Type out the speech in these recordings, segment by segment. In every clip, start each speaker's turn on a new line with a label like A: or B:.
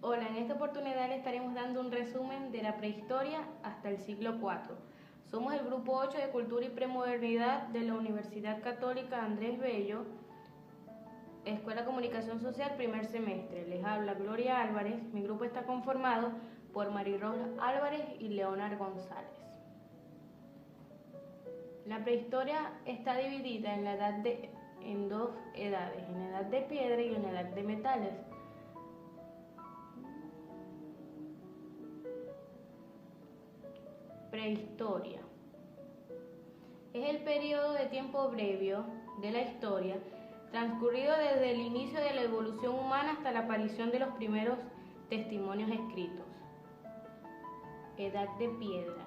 A: Hola, en esta oportunidad le estaremos dando un resumen de la prehistoria hasta el siglo IV. Somos el grupo 8 de Cultura y Premodernidad de la Universidad Católica Andrés Bello, Escuela de Comunicación Social, primer semestre. Les habla Gloria Álvarez. Mi grupo está conformado por Marirós Álvarez y Leonard González. La prehistoria está dividida en dos edades, en la edad de piedra y en la edad de metales. Prehistoria. Es el periodo de tiempo previo de la historia transcurrido desde el inicio de la evolución humana hasta la aparición de los primeros testimonios escritos. Edad de piedra.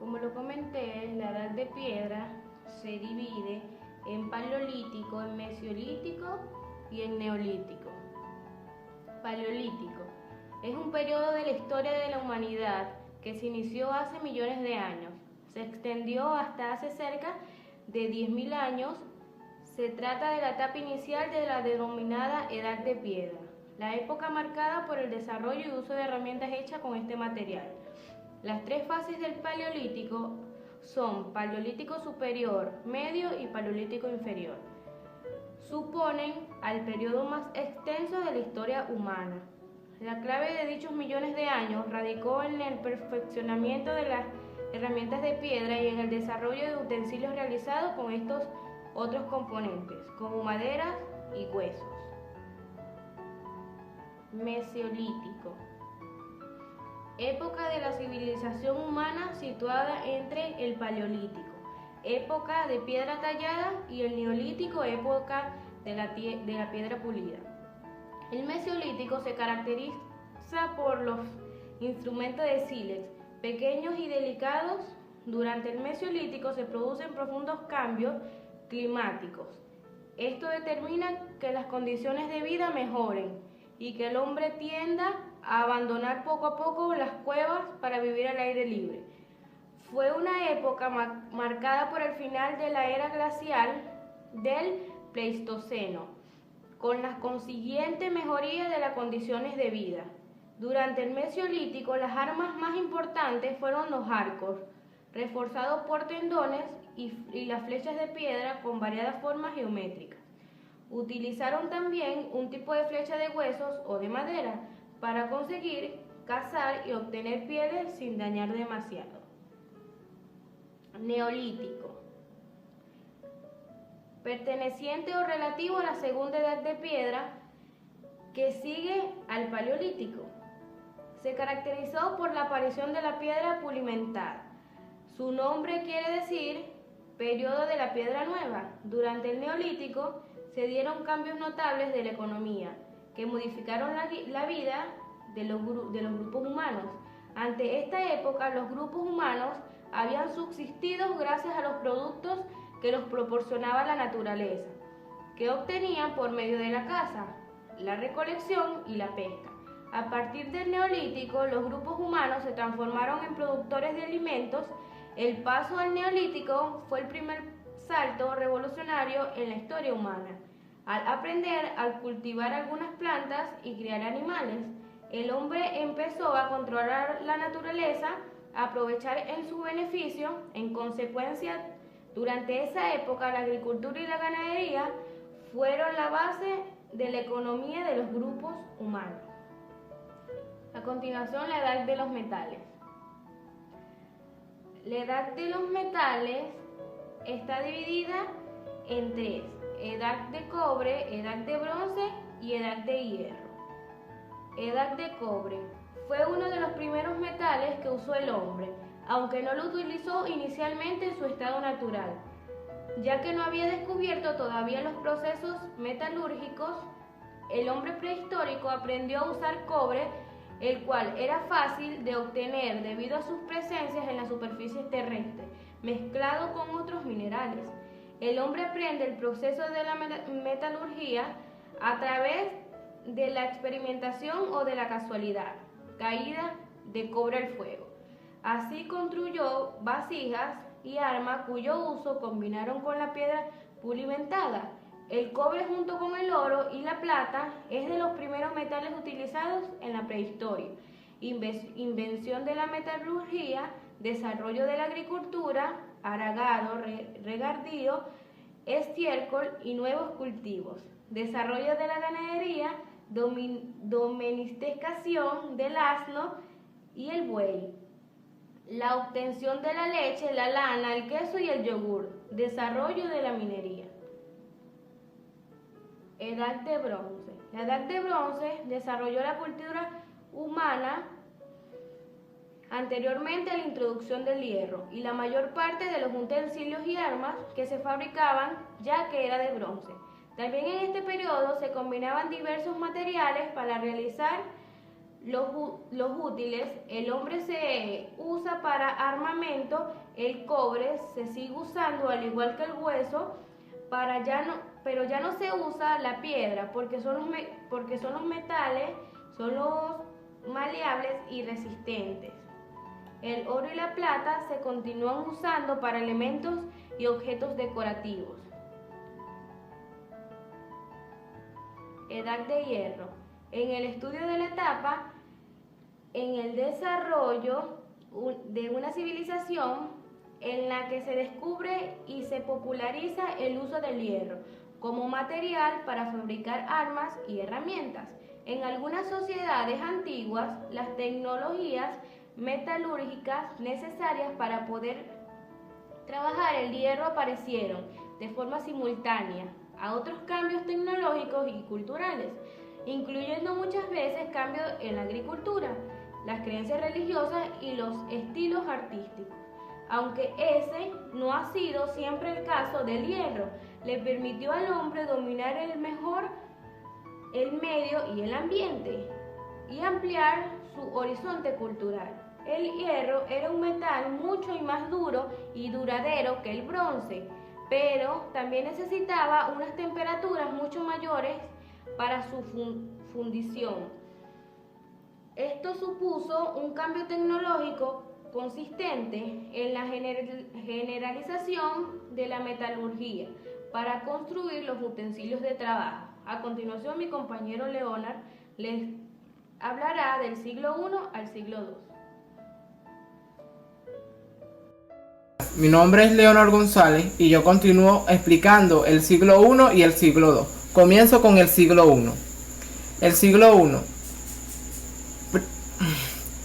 A: Como lo comenté, la edad de piedra se divide en paleolítico, en mesolítico y en neolítico. Paleolítico es un periodo de la historia de la humanidad que se inició hace millones de años. Se extendió hasta hace cerca de 10.000 años. Se trata de la etapa inicial de la denominada Edad de Piedra, la época marcada por el desarrollo y uso de herramientas hechas con este material. Las tres fases del Paleolítico son Paleolítico superior, medio y Paleolítico inferior. Suponen al periodo más extenso de la historia humana. La clave de dichos millones de años radicó en el perfeccionamiento de las herramientas de piedra y en el desarrollo de utensilios realizados con estos otros componentes, como maderas y huesos. Mesolítico. Época de la civilización humana situada entre el Paleolítico, época de piedra tallada, y el Neolítico, época de la piedra pulida. El Mesolítico se caracteriza por los instrumentos de sílex, pequeños y delicados. Durante el Mesolítico se producen profundos cambios climáticos. Esto determina que las condiciones de vida mejoren y que el hombre tienda a abandonar poco a poco las cuevas para vivir al aire libre. Fue una época marcada por el final de la era glacial del Pleistoceno, con la consiguiente mejoría de las condiciones de vida. Durante el Mesolítico, las armas más importantes fueron los arcos, reforzados por tendones, y las flechas de piedra con variadas formas geométricas. Utilizaron también un tipo de flecha de huesos o de madera para conseguir cazar y obtener pieles sin dañar demasiado. Neolítico. Perteneciente o relativo a la segunda edad de piedra que sigue al Paleolítico. Se caracterizó por la aparición de la piedra pulimentada. Su nombre quiere decir periodo de la piedra nueva. Durante el Neolítico se dieron cambios notables de la economía que modificaron la vida de los grupos humanos. Ante esta época, los grupos humanos habían subsistido gracias a los productos que los proporcionaba la naturaleza, que obtenían por medio de la caza, la recolección y la pesca. A partir del Neolítico, los grupos humanos se transformaron en productores de alimentos. El paso al Neolítico fue el primer salto revolucionario en la historia humana. Al aprender a cultivar algunas plantas y criar animales, el hombre empezó a controlar la naturaleza, a aprovechar en su beneficio. En consecuencia, durante esa época, la agricultura y la ganadería fueron la base de la economía de los grupos humanos. A continuación, la edad de los metales. La edad de los metales está dividida en tres: edad de cobre, edad de bronce y edad de hierro. Edad de cobre fue uno de los primeros metales que usó el hombre, aunque no lo utilizó inicialmente en su estado natural, ya que no había descubierto todavía los procesos metalúrgicos. El hombre prehistórico aprendió a usar cobre, el cual era fácil de obtener debido a sus presencias en la superficie terrestre, mezclado con otros minerales. El hombre aprende el proceso de la metalurgia a través de la experimentación o de la casualidad, caída de cobre al fuego. Así construyó vasijas y armas cuyo uso combinaron con la piedra pulimentada, El cobre junto con el oro y la plata es de los primeros metales utilizados en la prehistoria. Invención de la metalurgia, desarrollo de la agricultura, aragado, regardío, estiércol y nuevos cultivos. Desarrollo de la ganadería, domesticación del asno y el buey. La obtención de la leche, la lana, el queso y el yogur. Desarrollo de la minería. Edad de bronce. La edad de bronce desarrolló la cultura humana anteriormente a la introducción del hierro y la mayor parte de los utensilios y armas que se fabricaban ya que era de bronce. También en este periodo se combinaban diversos materiales para realizar los útiles. El hombre se usa para armamento, el cobre se sigue usando al igual que el hueso, pero ya no se usa la piedra porque son los metales, son los maleables y resistentes. El oro y la plata se continúan usando para elementos y objetos decorativos. Edad de hierro. En el estudio de la etapa en el desarrollo de una civilización en la que se descubre y se populariza el uso del hierro como material para fabricar armas y herramientas. En algunas sociedades antiguas, las tecnologías metalúrgicas necesarias para poder trabajar el hierro aparecieron de forma simultánea a otros cambios tecnológicos y culturales, incluyendo muchas veces cambios en la agricultura, las creencias religiosas y los estilos artísticos. Aunque ese no ha sido siempre el caso del hierro, le permitió al hombre dominar el medio y el ambiente y ampliar su horizonte cultural. El hierro era un metal mucho más duro y duradero que el bronce, pero también necesitaba unas temperaturas mucho mayores para su fundición. Esto supuso un cambio tecnológico consistente en la generalización de la metalurgia para construir los utensilios de trabajo. A continuación, mi compañero Leonard les hablará del siglo I al siglo II.
B: Mi nombre es Leonard González y yo continúo explicando el siglo I y el siglo II. Comienzo con el siglo I. El siglo I.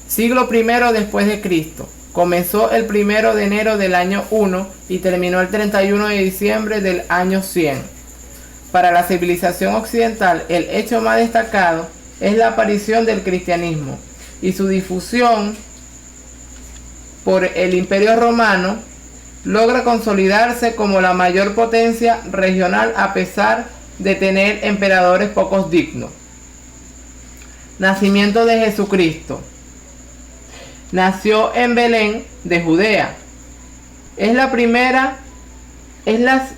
B: Siglo I después de Cristo. Comenzó el 1 de enero del año 1 y terminó el 31 de diciembre del año 100. Para la civilización occidental, el hecho más destacado es la aparición del cristianismo y su difusión por el Imperio Romano. Logra consolidarse como la mayor potencia regional a pesar de tener emperadores pocos dignos. Nacimiento de Jesucristo. Nació en Belén de Judea. Es la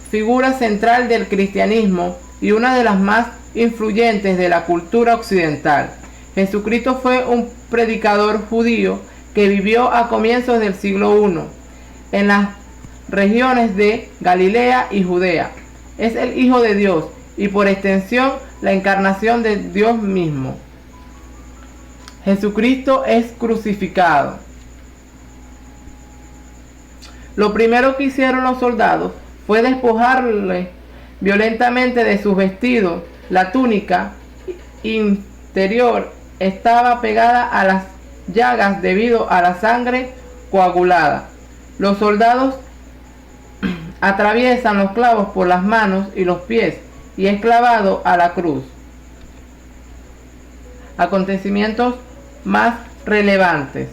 B: figura central del cristianismo y una de las más influyentes de la cultura occidental. Jesucristo fue un predicador judío que vivió a comienzos del siglo I en las regiones de Galilea y Judea. Es el Hijo de Dios y por extensión la encarnación de Dios mismo. Jesucristo es crucificado. Lo primero que hicieron los soldados fue despojarle violentamente de sus vestidos. La túnica interior estaba pegada a las llagas debido a la sangre coagulada. Los soldados atraviesan los clavos por las manos y los pies y es clavado a la cruz. Acontecimientos más relevantes.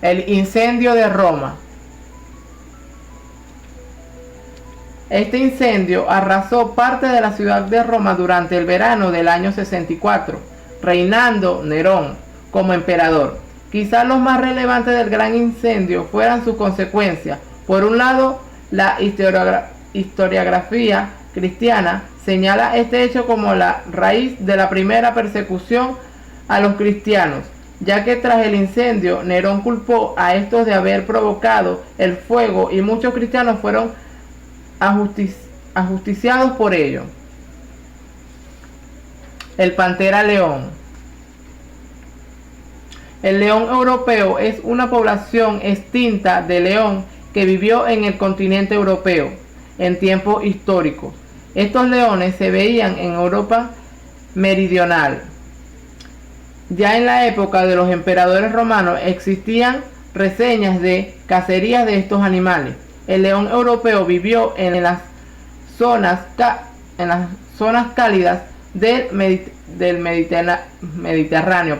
B: El incendio de Roma. Este incendio arrasó parte de la ciudad de Roma durante el verano del año 64, reinando Nerón como emperador. Quizás los más relevantes del gran incendio fueran sus consecuencias. Por un lado, la historiografía cristiana señala este hecho como la raíz de la primera persecución a los cristianos, ya que tras el incendio Nerón culpó a estos de haber provocado el fuego y muchos cristianos fueron ajusticiados por ello. El pantera león. El león europeo es una población extinta de león que vivió en el continente europeo en tiempos históricos. Estos leones se veían en Europa meridional. Ya en la época de los emperadores romanos existían reseñas de cacerías de estos animales. El león europeo vivió en las zonas cálidas del Mediterráneo,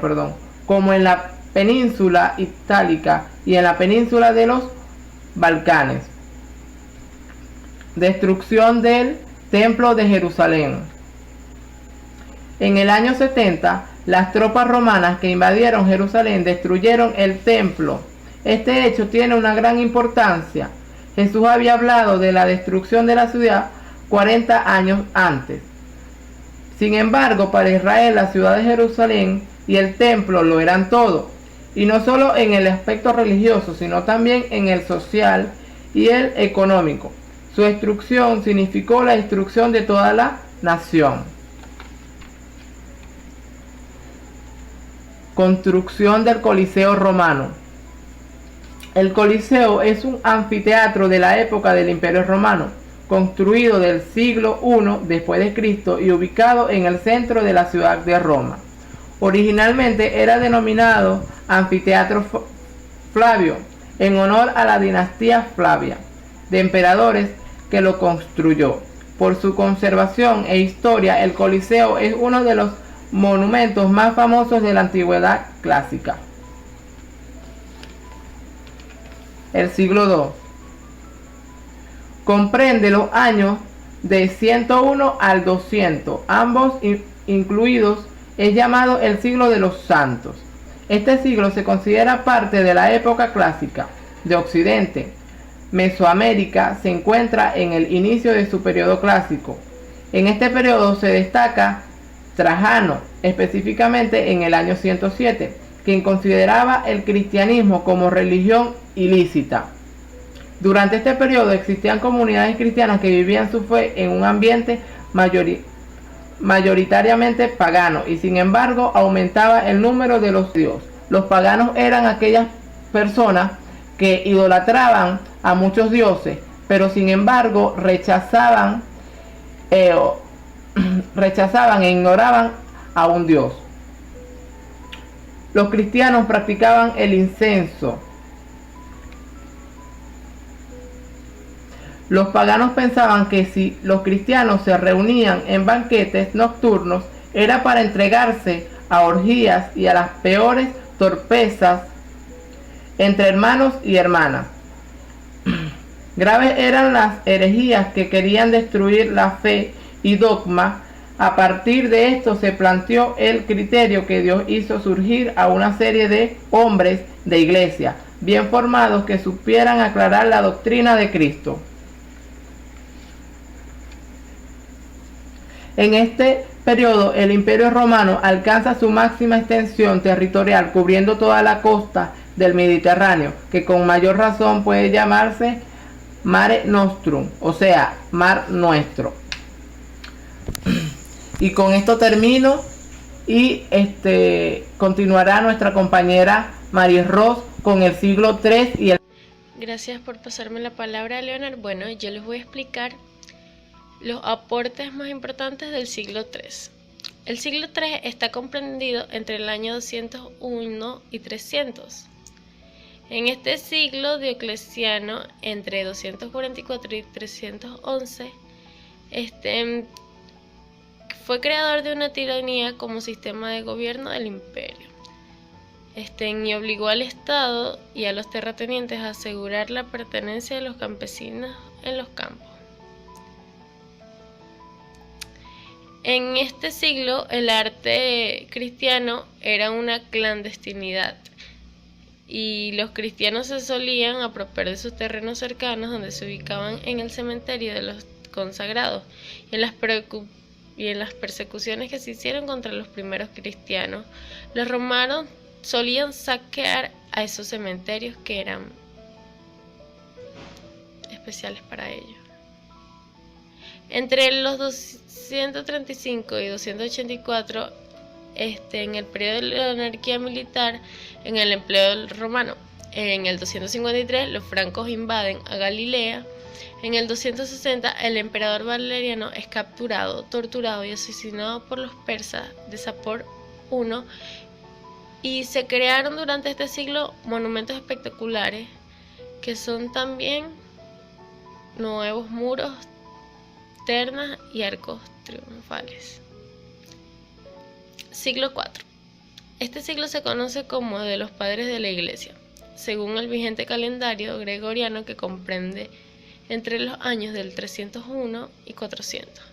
B: como en la península itálica y en la península de los Balcanes. Destrucción del Templo de Jerusalén. En el año 70, las tropas romanas que invadieron Jerusalén destruyeron el templo. Este hecho tiene una gran importancia. Jesús había hablado de la destrucción de la ciudad 40 años antes. Sin embargo, para Israel la ciudad de Jerusalén y el templo lo eran todo, y no solo en el aspecto religioso, sino también en el social y el económico. Su destrucción significó la destrucción de toda la nación. Construcción del Coliseo romano. El Coliseo es un anfiteatro de la época del Imperio Romano, construido del siglo I después de Cristo y ubicado en el centro de la ciudad de Roma. Originalmente era denominado Anfiteatro Flavio, en honor a la dinastía Flavia, de emperadores que lo construyó. Por su conservación e historia, el Coliseo es uno de los monumentos más famosos de la antigüedad clásica. El siglo II comprende los años de 101 al 200, ambos incluidos. Es llamado el siglo de los santos. Este siglo se considera parte de la época clásica de Occidente. Mesoamérica se encuentra en el inicio de su periodo clásico. En este periodo se destaca Trajano, específicamente en el año 107, quien consideraba el cristianismo como religión ilícita. Durante este periodo existían comunidades cristianas que vivían su fe en un ambiente mayoritariamente pagano, y sin embargo aumentaba el número de los dioses. Los paganos eran aquellas personas que idolatraban a muchos dioses, pero sin embargo rechazaban e ignoraban a un dios. Los cristianos practicaban el incenso. Los paganos pensaban que si los cristianos se reunían en banquetes nocturnos era para entregarse a orgías y a las peores torpezas entre hermanos y hermanas. Graves eran las herejías que querían destruir la fe y dogma. A partir de esto se planteó el criterio que Dios hizo surgir a una serie de hombres de iglesia, bien formados, que supieran aclarar la doctrina de Cristo. En este periodo, el Imperio Romano alcanza su máxima extensión territorial, cubriendo toda la costa del Mediterráneo, que con mayor razón puede llamarse Mare Nostrum, o sea, Mar Nuestro. Y con esto termino, y continuará nuestra compañera María Ros con el siglo III y el...
A: Gracias por pasarme la palabra, Leonard. Bueno, yo les voy a explicar los aportes más importantes del siglo III. El siglo III está comprendido entre el año 201 y 300. En este siglo, Diocleciano, entre 244 y 311, fue creador de una tiranía como sistema de gobierno del imperio. Y obligó al Estado y a los terratenientes a asegurar la pertenencia de los campesinos en los campos. En este siglo, el arte cristiano era una clandestinidad y los cristianos se solían apropiar de sus terrenos cercanos, donde se ubicaban en el cementerio de los consagrados, y en las persecuciones que se hicieron contra los primeros cristianos. Los romanos solían saquear a esos cementerios que eran especiales para ellos.
C: Entre los 235 y 284, en el periodo de la anarquía militar, en el empleo romano. En el 253, los francos invaden a Galilea. En el 260, el emperador Valeriano es capturado, torturado y asesinado por los persas de Sapor I. Y se crearon durante este siglo monumentos espectaculares, que son también nuevos muros, ternas y arcos triunfales. Siglo IV. Este siglo se conoce como de los padres de la Iglesia, según el vigente calendario gregoriano, que comprende entre los años del 301 y 400.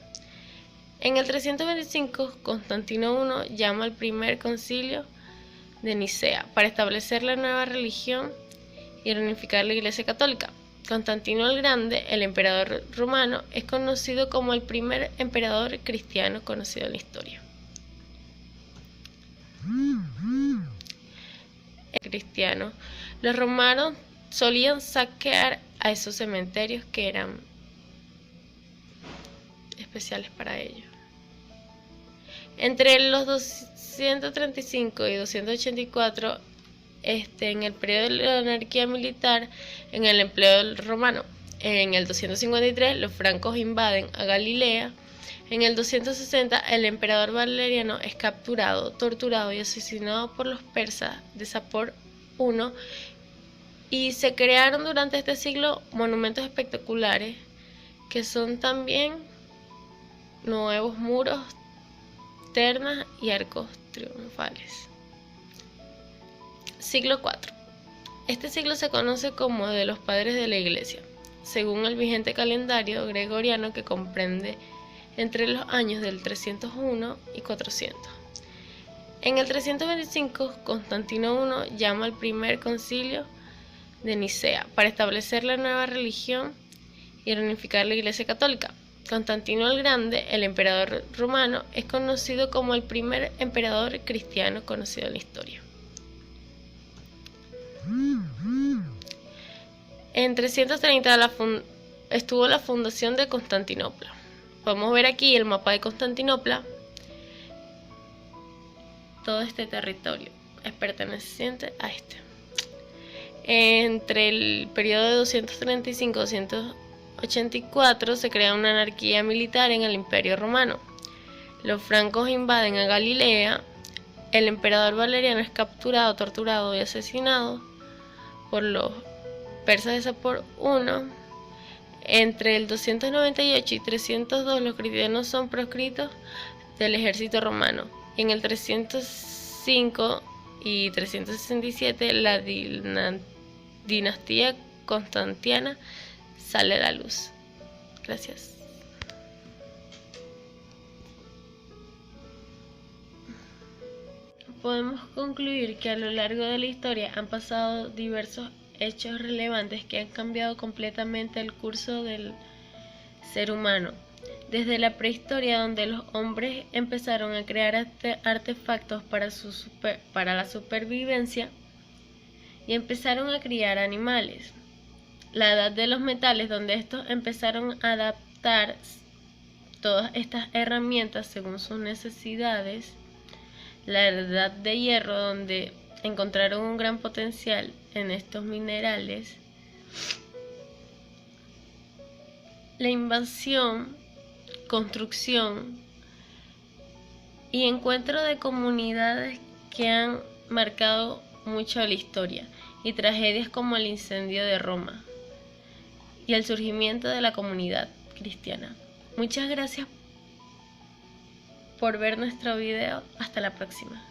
C: En el 325, Constantino I llama al primer concilio de Nicea para establecer la nueva religión y reunificar la Iglesia Católica. Constantino el Grande, el emperador romano, es conocido como el primer emperador cristiano conocido en la historia. Cristiano. Los romanos solían saquear a esos cementerios que eran especiales para ellos. Entre los 235 y 284, en el periodo de la anarquía militar, en el empleo romano. En el 253, los francos invaden a Galilea. En el 260, el emperador Valeriano es capturado, torturado y asesinado por los persas de Sapor I. Y se crearon durante este siglo monumentos espectaculares, que son también nuevos muros, ternas y arcos triunfales. Siglo IV. Este siglo se conoce como de los padres de la Iglesia, según el vigente calendario gregoriano, que comprende entre los años del 301 y 400. En el 325, Constantino I llama al primer concilio de Nicea para establecer la nueva religión y reunificar la Iglesia Católica. Constantino el Grande, el emperador romano, es conocido como el primer emperador cristiano conocido en la historia. En 330 estuvo la fundación de Constantinopla. Podemos ver aquí el mapa de Constantinopla. Todo este territorio es perteneciente a este. Entre el periodo de 235 y 284 se crea una anarquía militar en el Imperio Romano. Los francos invaden a Galilea. El emperador Valeriano es capturado, torturado y asesinado por los persas de Sapor I. Entre el 298 y 302, los cristianos son proscritos del ejército romano. En el 305 y 367, la dinastía constantiana sale a la luz. Gracias. Podemos concluir que a lo largo de la historia han pasado diversos hechos relevantes que han cambiado completamente el curso del ser humano. Desde la prehistoria, donde los hombres empezaron a crear artefactos para la supervivencia y empezaron a criar animales. La edad de los metales, donde estos empezaron a adaptar todas estas herramientas según sus necesidades. La edad de hierro, donde encontraron un gran potencial en estos minerales. La invasión, construcción y encuentro de comunidades que han marcado mucho la historia, y tragedias como el incendio de Roma y el surgimiento de la comunidad cristiana. Muchas gracias por ver nuestro video. Hasta la próxima.